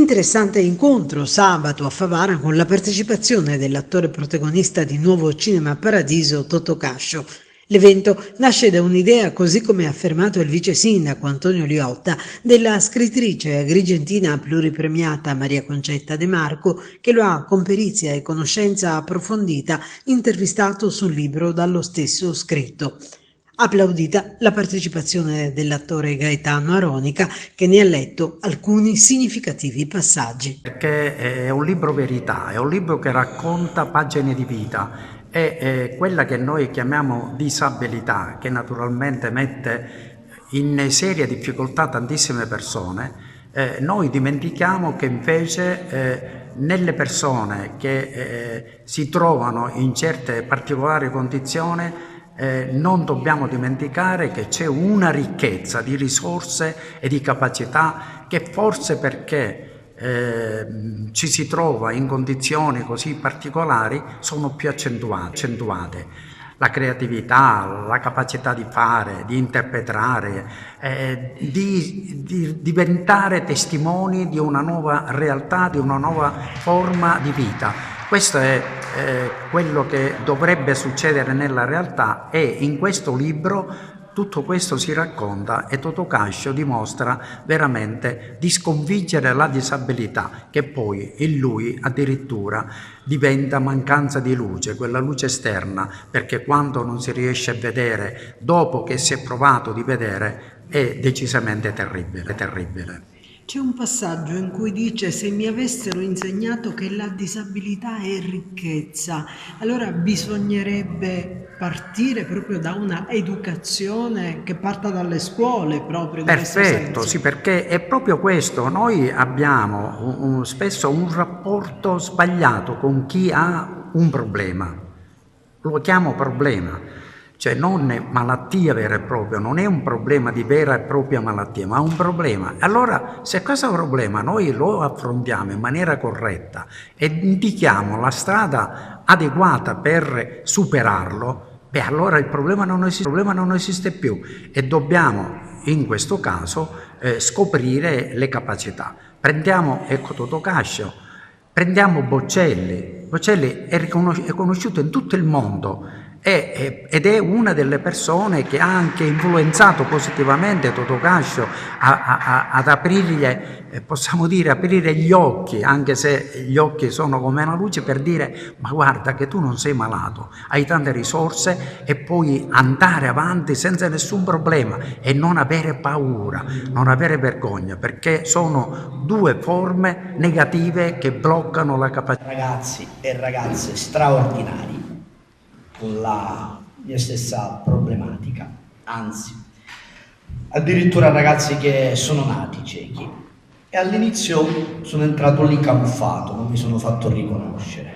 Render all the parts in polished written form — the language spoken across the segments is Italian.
Interessante incontro sabato a Favara con la partecipazione dell'attore protagonista di Nuovo Cinema Paradiso Totò Cascio. L'evento nasce da un'idea, così come ha affermato il vice sindaco Antonio Liotta, della scrittrice agrigentina pluripremiata Maria Concetta De Marco, che lo ha con perizia e conoscenza approfondita intervistato sul libro dallo stesso scritto. Applaudita la partecipazione dell'attore Gaetano Aronica, che ne ha letto alcuni significativi passaggi. Perché è un libro verità, è un libro che racconta pagine di vita, è quella che noi chiamiamo disabilità, che naturalmente mette in seria difficoltà tantissime persone. Noi dimentichiamo che invece nelle persone che si trovano in certe particolari condizioni non dobbiamo dimenticare che c'è una ricchezza di risorse e di capacità che forse perché ci si trova in condizioni così particolari sono più accentuate. La creatività, la capacità di fare, di interpretare, di diventare testimoni di una nuova realtà, di una nuova forma di vita. Questo è quello che dovrebbe succedere nella realtà e in questo libro tutto questo si racconta e Totò Cascio dimostra veramente di sconfiggere la disabilità, che poi in lui addirittura diventa mancanza di luce, quella luce esterna, perché quando non si riesce a vedere dopo che si è provato di vedere è decisamente terribile, terribile. C'è un passaggio in cui dice: se mi avessero insegnato che la disabilità è ricchezza, allora bisognerebbe partire proprio da una educazione che parta dalle scuole proprio in questo Perfetto, senso. sì, perché è proprio questo. Noi abbiamo spesso un rapporto sbagliato con chi ha un problema. Lo chiamo problema, cioè non è malattia vera e propria, non è un problema di vera e propria malattia, ma un problema. Allora, se questo è un problema noi lo affrontiamo in maniera corretta e indichiamo la strada adeguata per superarlo, beh, allora il problema non esiste più e dobbiamo in questo caso scoprire le capacità. Prendiamo, ecco, Totò Cascio, prendiamo Bocelli. Bocelli è conosciuto in tutto il mondo ed è una delle persone che ha anche influenzato positivamente Totò Cascio ad aprirgli, possiamo dire, aprire gli occhi, anche se gli occhi sono come una luce, per dire: ma guarda che tu non sei malato, hai tante risorse e puoi andare avanti senza nessun problema e non avere paura, non avere vergogna, perché sono due forme negative che bloccano la capacità. Ragazzi e ragazze straordinari con la mia stessa problematica, anzi, addirittura ragazzi che sono nati ciechi e all'inizio sono entrato lì camuffato, non mi sono fatto riconoscere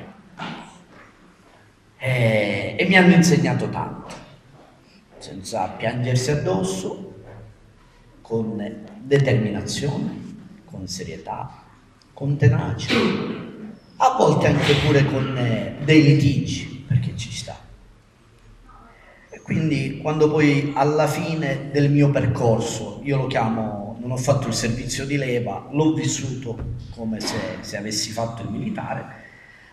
e mi hanno insegnato tanto, senza piangersi addosso, con determinazione, con serietà, con tenacia, a volte anche pure con dei litigi, perché ci sta. E quindi quando poi alla fine del mio percorso, io lo chiamo, non ho fatto il servizio di leva, l'ho vissuto come se avessi fatto il militare,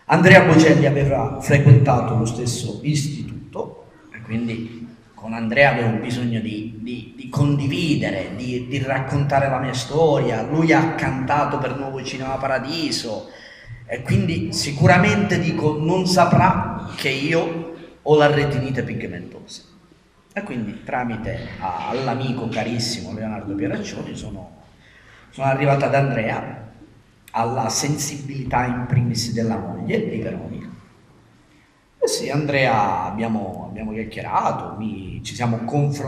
Andrea Bocelli aveva frequentato lo stesso istituto e quindi con Andrea avevo bisogno di condividere, di raccontare la mia storia. Lui ha cantato per Nuovo Cinema Paradiso e quindi sicuramente dico non saprà che io ho la retinite pigmentosa. E quindi tramite all'amico carissimo Leonardo Pieraccioni sono arrivato ad Andrea, alla sensibilità in primis della moglie di Veronica. E sì, Andrea abbiamo chiacchierato, ci siamo confrontati.